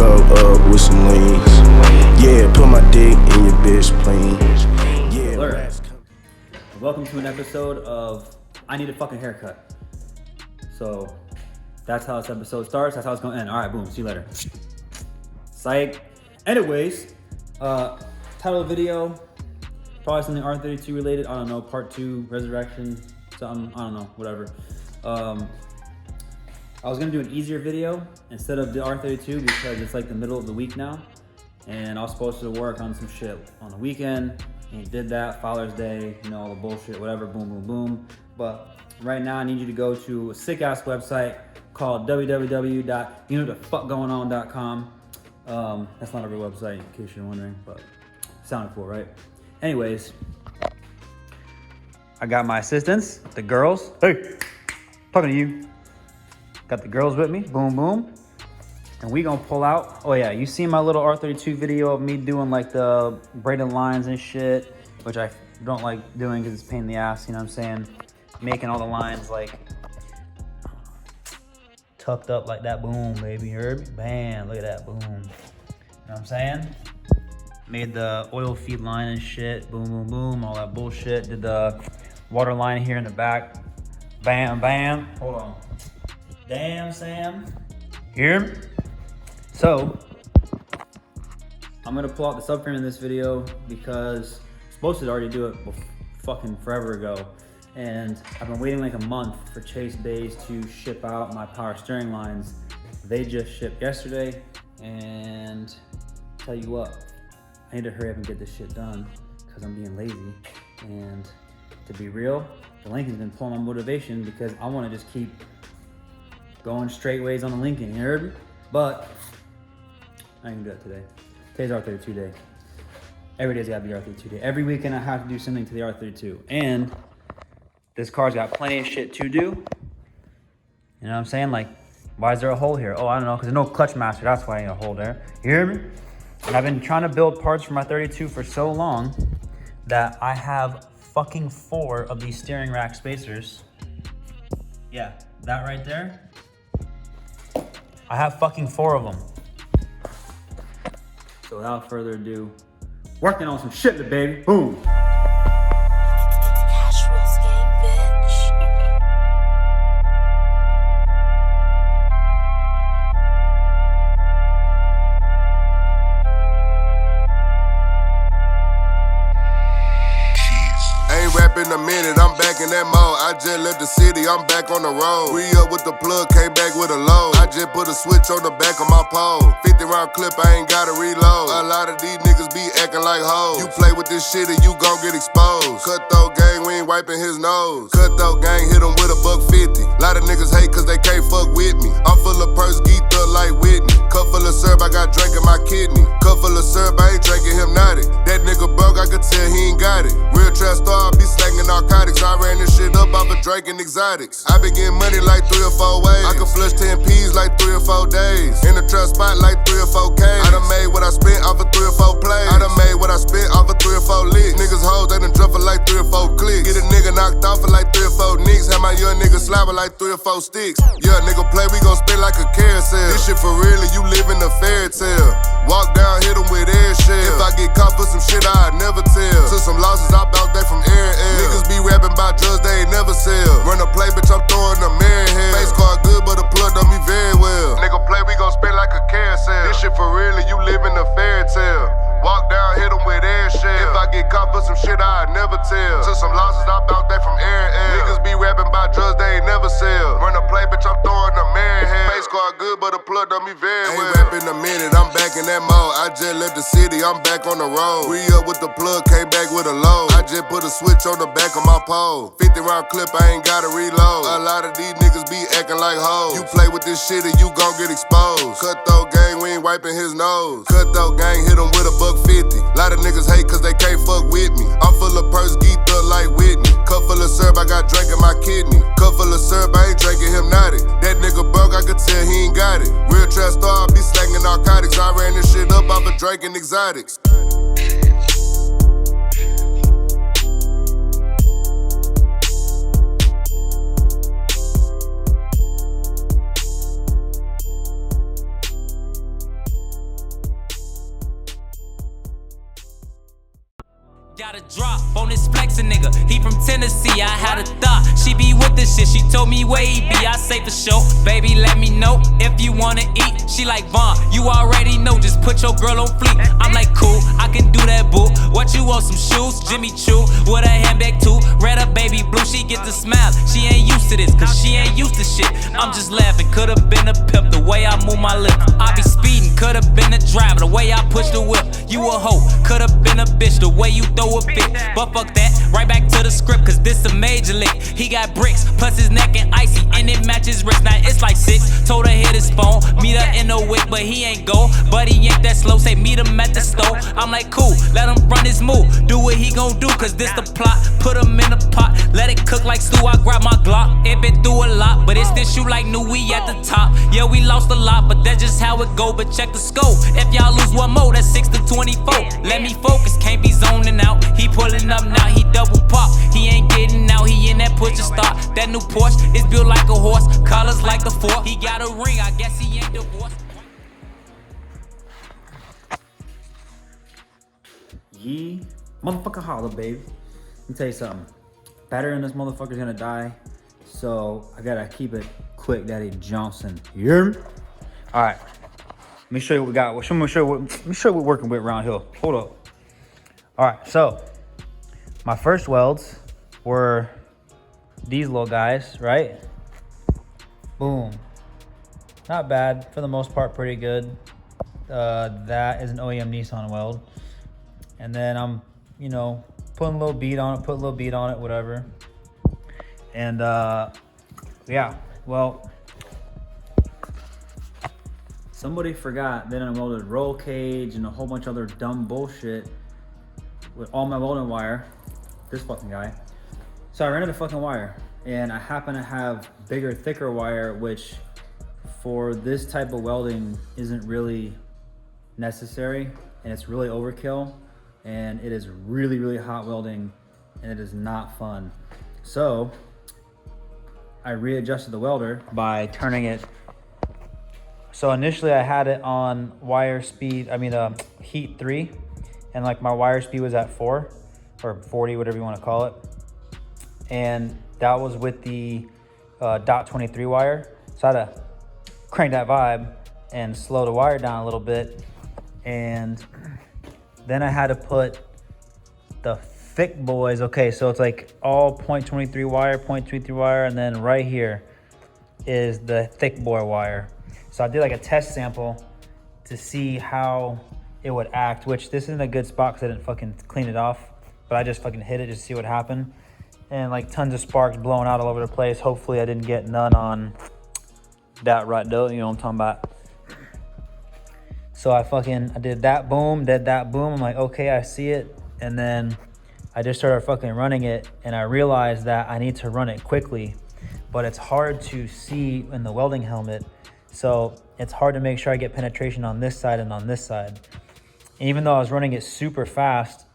cup up with some leans. Yeah, put my dick in your bitch, please. Yeah. Alert. Welcome to an episode of I Need a Fucking Haircut. So that's how this episode starts. That's how it's gonna end. All right, boom. See you later. Psych. Anyways, title of the video, probably something R32 related. I don't know. Part 2, resurrection, something. I don't know. Whatever. I was gonna do an easier video instead of the R32 because it's like the middle of the week now, and I was supposed to work on some shit on the weekend, and did that. Father's Day, you know, all the bullshit, whatever. Boom, boom, boom. But right now, I need you to go to a sick ass website called www.youknowwhatthefuckgoingon.com. That's not a real website, in case you're wondering, but it sounded cool, right? Anyways, I got my assistants, the girls. Hey, talking to you. Got the girls with me, boom, boom. And we gonna pull out, oh yeah, you seen my little R32 video of me doing like the braided lines and shit, which I don't like doing because it's a pain in the ass, you know what I'm saying? Making all the lines like tucked up like that, boom, baby, you heard me? Bam, look at that, boom. You know what I'm saying? Made the oil feed line and shit, boom, boom, boom, all that bullshit. Did the water line here in the back, bam, bam. Hold on. Damn, Sam. Here. So, I'm gonna pull out the subframe in this video because I'm supposed to already do it fucking forever ago. And I've been waiting like a month for Chase Bays to ship out my power steering lines. They just shipped yesterday, and tell you what, I need to hurry up and get this shit done because I'm being lazy. And to be real, the Lincoln's been pulling my motivation because I wanna just keep going straight ways on the Lincoln, you heard me? But I ain't gonna do that today. Today's R32 day. Every day's gotta be R32 day. Every weekend I have to do something to the R32. And this car's got plenty of shit to do. You know what I'm saying? Like, why is there a hole here? Oh, I don't know, because there's no clutch master. That's why I need a hole there. You hear me? And I've been trying to build parts for my 32 for so long that I have fucking 4 of these steering rack spacers. Yeah, that right there. I have fucking 4 of them. So without further ado, working on some shit, baby. Boom. In a minute, I'm back in that mode. I just left the city, I'm back on the road. Re-up with the plug, came back with a load. I just put a switch on the back of my pole. 50 round clip, I ain't gotta reload. A lot of these niggas be acting like hoes. You play with this shit and you gon' get exposed. Cutthroat gang, we ain't wiping his nose. Cutthroat gang, hit him with a $1.50. Lot of niggas hate cause they can't fuck with me. I'm full of purse, geeked up like Whitney. Cup full of syrup, I got drink in my kidney. Cup full of syrup, I ain't drinking hypnotic. That nigga broke, I could tell he ain't got it. Real trap star, I be slanging narcotics. I ran this shit up off of Drake and exotics. I been getting money like 3 or 4 ways. I can flush 10 P's like 3 or 4 days. In the trap spot like 3 or 4 K's. I done made what I spent off of 3 or 4 plays. I done made what I spent off of 3 or 4 licks. Niggas hoes, they done drunk for like 3 or 4 clicks. Get a nigga knocked off for like 3 or 4 nicks. Have my young nigga slobber like 3 or 4 sticks. Yeah, nigga play, we gon' spin like a carousel. This shit for real and you live in a fairy tale. Walk down, hit 'em with air shell. If I get caught for some shit, I'd never tell. Took some losses, I bounce back from air and air. Niggas be rapping about drugs, they ain't never sell. Run a play, bitch, I'm throwing a mirror hell. Face card good, but the plug done me very well. Nigga play, we gon' spin like a carousel. This shit for real and you live in a fairy tale. Walk down, hit 'em with air shell. If I get caught for some shit, I'd never tell. Took some losses, I bounce back from air and air. Niggas be rapping about drugs, they ain't never sell. Run a play, bitch, I'm throwing a mirror hell. Face card good, but the plug done me very well. Ain't rapping a minute, I'm back in that mode. I just left the city, I'm back on the road. Re-up with the plug, came back with a load. I just put a switch on the back of my pole. 50 round clip, I ain't gotta reload. A lot of these niggas be acting like hoes. You play with this shit and you gon' get exposed. Cutthroat gang, we ain't wiping his nose. Cutthroat gang, hit him with a $1.50. Lot of niggas hate cause they can't fuck with me. I'm full of purse, geeked up like Whitney. Cup full of syrup, I got drink in my kidney. Cup full of syrup, I ain't drinking hypnotic. That nigga broke, I could tell he ain't got it. Real trap star, I be slanging narcotics. I ran this shit up off of Drake and exotics. got a drop on this flexin' nigga. He from Tennessee, I had a thought. She be with this shit, she told me where he be. I say for sure, baby, let me know if you wanna eat. She like, Vaughn, you already know, just put your girl on fleek. I'm like, cool, I can do that, boo. What you want, some shoes? Jimmy Choo, with a handbag too. Red up, baby blue, she get the smile. She ain't used to this, cause she ain't used to shit. I'm just laughing, could've been a pimp, the way I move my lips. I be speeding, could've been a driver, the way I push the whip. You a hoe, could've been a bitch, the way you throw a fit. But fuck that, right back to the script, cause this a major lick. He got bricks, plus his neck and icy, and it matches wrist. Now it's like 6, told her hit his phone, meet her in the wick, but he ain't go. But he ain't that slow, say meet him at the store. I'm like, cool, let him run his move, do what he gon' do, cause this the plot. Put him in a pot, let it cook like stew, I grab my Glock. It been through a lot, but it's this shoe like new, we at the top. Yeah, we lost a lot, but that's just how it go. But check the scope, if y'all lose one more, that's 6 to 24. Let me focus, can't be zoning out. He pulling up now, he double pop. He ain't getting out, he in that push to start. That new Porsche is built like a horse, colors like the fork. He got a ring, I guess he ain't divorced. Yee motherfucker holla, babe. Let me tell you something. Battery in this motherfucker's gonna die, so I gotta keep it quick, Daddy Johnson. You hear me? All right. Let me show you what we got. Let me show you what we're working with around here. Hold up. All right, so my first welds were these little guys, right? Boom. Not bad, for the most part, pretty good. That is an OEM Nissan weld. And then I'm, you know, putting a little bead on it, whatever. And yeah, well, somebody forgot, then I welded roll cage and a whole bunch of other dumb bullshit with all my welding wire, this fucking guy. So I ran out of fucking wire, and I happen to have bigger, thicker wire, which for this type of welding isn't really necessary, and it's really overkill, and it is really, really hot welding, and it is not fun. So I readjusted the welder by turning it. So initially I had it on wire speed, heat 3, and like my wire speed was at 4 or 40, whatever you want to call it. And that was with the dot 23 wire. So I had to crank that vibe and slow the wire down a little bit. And then I had to put the thick boys. Okay, so it's like all 0.23 wire, and then right here is the thick boy wire. So I did like a test sample to see how it would act, which this isn't a good spot because I didn't fucking clean it off, but I just fucking hit it just to see what happened. And like tons of sparks blowing out all over the place. Hopefully I didn't get none on that right though, you know what I'm talking about. So I did that boom, I'm like, okay, I see it. And then I just started fucking running it, and I realized that I need to run it quickly, but it's hard to see in the welding helmet. So it's hard to make sure I get penetration on this side and on this side. And even though I was running it super fast,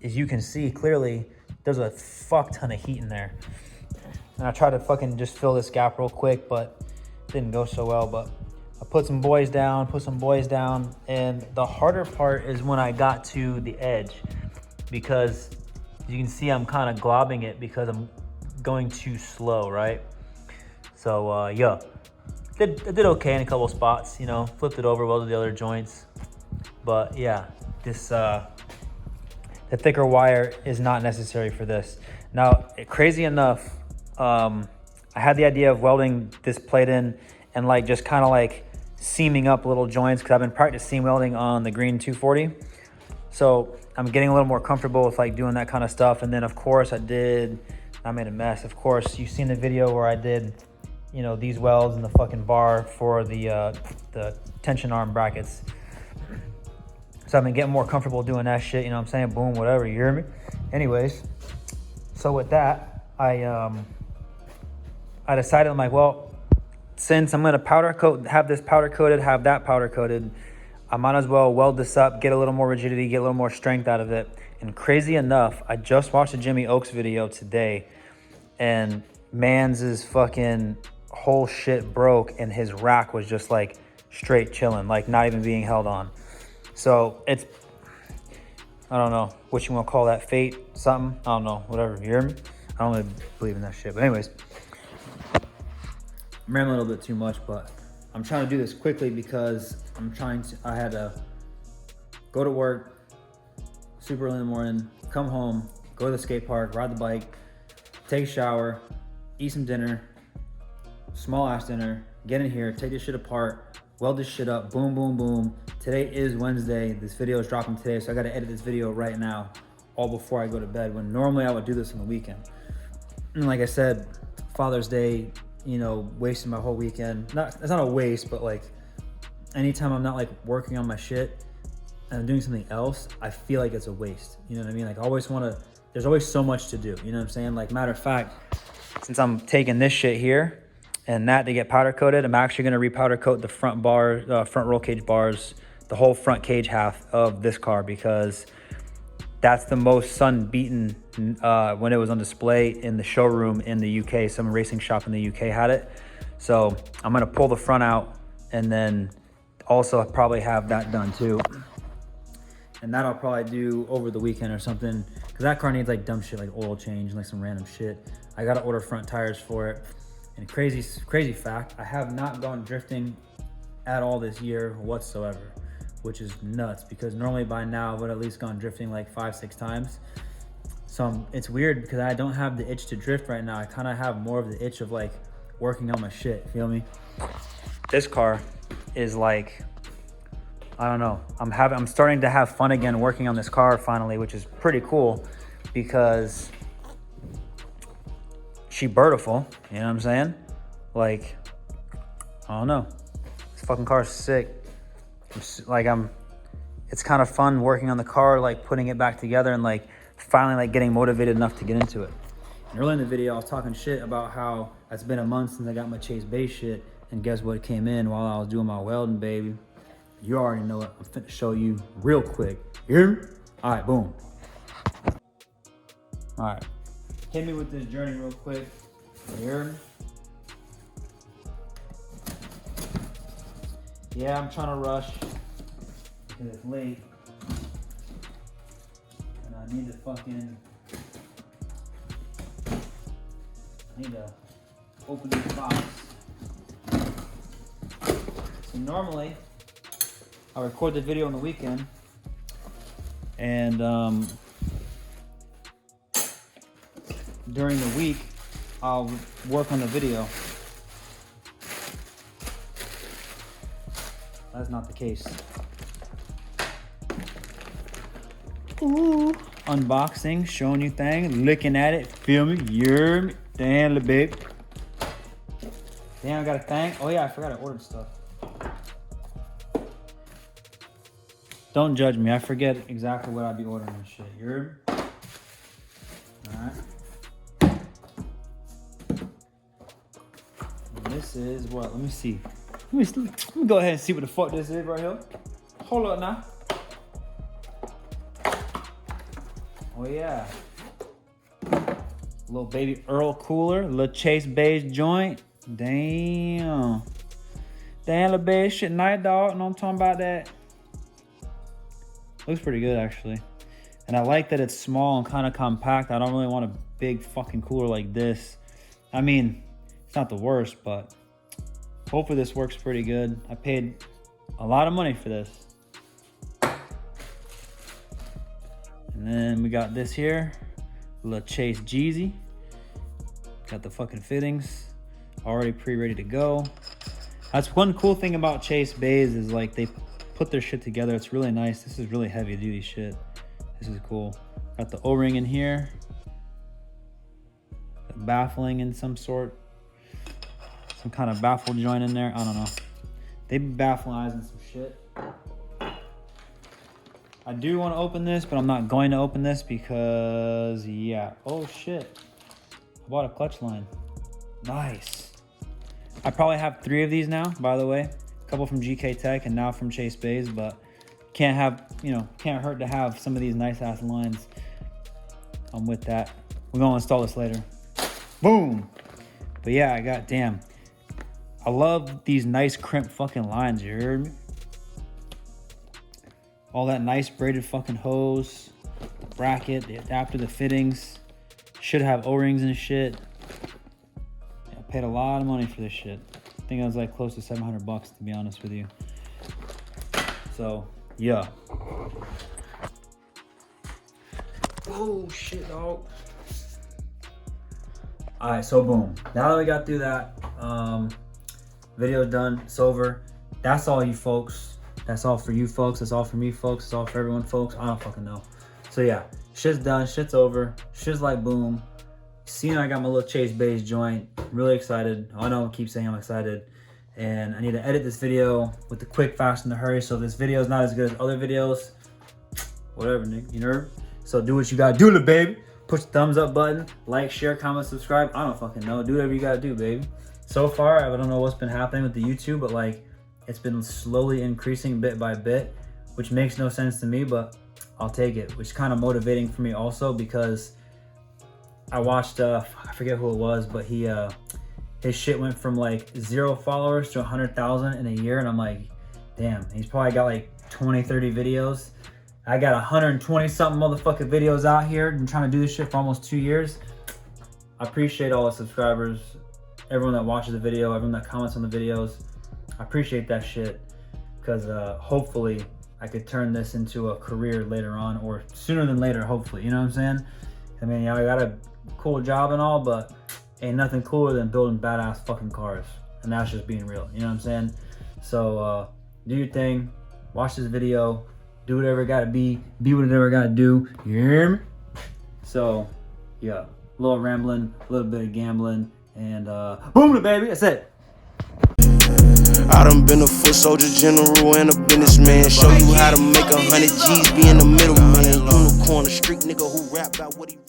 as you can see clearly, there's a fuck ton of heat in there. And I tried to fucking just fill this gap real quick, but it didn't go so well. But I put some boys down, and the harder part is when I got to the edge, because you can see I'm kind of globbing it because I'm going too slow, right? So yeah, I did okay in a couple spots, you know, flipped it over, welded the other joints. But yeah, this the thicker wire is not necessary for this. Now, crazy enough, I had the idea of welding this plate in and like just kind of like seaming up little joints, because I've been practicing welding on the green 240. So I'm getting a little more comfortable with like doing that kind of stuff. And then of course I made a mess. Of course, you've seen the video where I did, you know, these welds in the fucking bar for the tension arm brackets. So I've been getting more comfortable doing that shit, you know what I'm saying? Boom, whatever, you hear me? Anyways, so with that, I decided, I'm like, well, since I'm gonna have this powder coated, have that powder coated, I might as well weld this up, get a little more rigidity, get a little more strength out of it. And crazy enough, I just watched a Jimmy Oaks video today, and man's fucking whole shit broke, and his rack was just like straight chilling, like not even being held on. So it's I don't know what you want to call that, fate, something. I don't know, whatever. You hear me? I don't really believe in that shit. But anyways, I'm rambling a little bit too much, but I'm trying to do this quickly because I had to go to work super early in the morning, come home, go to the skate park, ride the bike, take a shower, eat some dinner, small ass dinner, get in here, take this shit apart, weld this shit up, boom, boom, boom. Today is Wednesday. This video is dropping today, so I gotta edit this video right now, all before I go to bed, when normally I would do this on the weekend. And like I said, Father's Day, you know, wasting my whole weekend. It's not a waste, but like anytime I'm not like working on my shit and I'm doing something else, I feel like it's a waste. You know what I mean? Like I always there's always so much to do. You know what I'm saying? Like matter of fact, since I'm taking this shit here and that to get powder coated, I'm actually gonna repowder coat the front roll cage bars, the whole front cage half of this car, because that's the most sun beaten when it was on display in the showroom in the UK. Some racing shop in the UK had it. So I'm gonna pull the front out and then also probably have that done too. And that I'll probably do over the weekend or something, because that car needs like dumb shit, like oil change and like some random shit. I gotta order front tires for it. And crazy fact, I have not gone drifting at all this year whatsoever, which is nuts, because normally by now I would have at least gone drifting like 5-6 times. So it's weird because I don't have the itch to drift right now. I kind of have more of the itch of like working on my shit, feel me? This car is like, I don't know. I'm starting to have fun again working on this car finally, which is pretty cool because she beautiful, you know what I'm saying? Like, I don't know. This fucking car is sick. It's kind of fun working on the car, like putting it back together and like finally like getting motivated enough to get into it. And early in the video, I was talking shit about how it's been a month since I got my Chase Base shit, and guess what came in while I was doing my welding, baby? You already know it. I'm finna show you real quick. You hear me? All right, boom. All right, hit me with this journey real quick. You hear me? Yeah, I'm trying to rush because it's late. And I need to open this box. So normally, I record the video on the weekend, and during the week, I'll work on the video. That's not the case. Ooh, unboxing, showing you things, looking at it, feel me, hear me, damn little babe. Damn, I got a thing. Oh yeah, I forgot I ordered stuff. Don't judge me, I forget exactly what I'd be ordering and shit, you heard me? Alright. This is what? Let me see. Let me go ahead and see what the fuck this is right here. Hold up now. Oh yeah. Little baby Earl cooler, little Chase Base joint. Damn. Damn, little baby shit, night dog. No, I'm talking about that. Looks pretty good actually. And I like that it's small and kind of compact. I don't really want a big fucking cooler like this. I mean, it's not the worst, but hopefully this works pretty good. I paid a lot of money for this. And then we got this here, a little Chase Jeezy. Got the fucking fittings already pre-ready to go. That's one cool thing about Chase Bays is like they put their shit together. It's really nice. This is really heavy duty shit. This is cool. Got the O-ring in here. The baffling in some sort. Some kind of baffle joint in there. I don't know. They be bafflingizing some shit. I do want to open this, but I'm not going to open this because, yeah. Oh shit. I bought a clutch line. Nice. I probably have 3 of these now, by the way. A couple from GK Tech and now from Chase Bays, but can't hurt to have some of these nice ass lines. I'm with that. We're gonna install this later. Boom. But yeah, goddamn. I love these nice crimp fucking lines, you heard me? All that nice braided fucking hose. bracket, the adapter, the fittings. Should have O-rings and shit. Yeah, I paid a lot of money for this shit. I think I was like close to 700 bucks to be honest with you. So, yeah. Oh shit, dog. Alright, so boom. Now that we got through that, video's done, it's over. That's all you folks. That's all for you folks. That's all for me folks. That's all for everyone folks. I don't fucking know. So yeah, shit's done, shit's over. Shit's like boom. See, I got my little Chase base joint. Really excited. I know I keep saying I'm excited. And I need to edit this video with the quick, fast, and the hurry. So this video is not as good as other videos. Whatever, nigga, you know? So do what you gotta do, little baby. Push the thumbs up button, like, share, comment, subscribe. I don't fucking know. Do whatever you gotta do, baby. So far, I don't know what's been happening with the YouTube, but like, it's been slowly increasing bit by bit, which makes no sense to me, but I'll take it. Which is kind of motivating for me also because I watched, I forget who it was, but his shit went from like 0 followers to 100,000 in a year. And I'm like, damn, he's probably got like 20, 30 videos. I got 120 something motherfucking videos out here and trying to do this shit for almost 2 years. I appreciate all the subscribers, everyone that watches the video, everyone that comments on the videos. I appreciate that shit because hopefully I could turn this into a career later on or sooner than later, hopefully, you know what I'm saying? I mean, yeah, I got a cool job and all, but ain't nothing cooler than building badass fucking cars. And that's just being real, you know what I'm saying? So do your thing, watch this video, do whatever it gotta be whatever it gotta do, you hear me? So yeah, a little rambling, a little bit of gambling, and boom, baby, that's it. I done been a foot soldier, general, and a businessman. Show you how to make 100 G's, be in the middle, man. Unicorn, a street nigga who rap about what he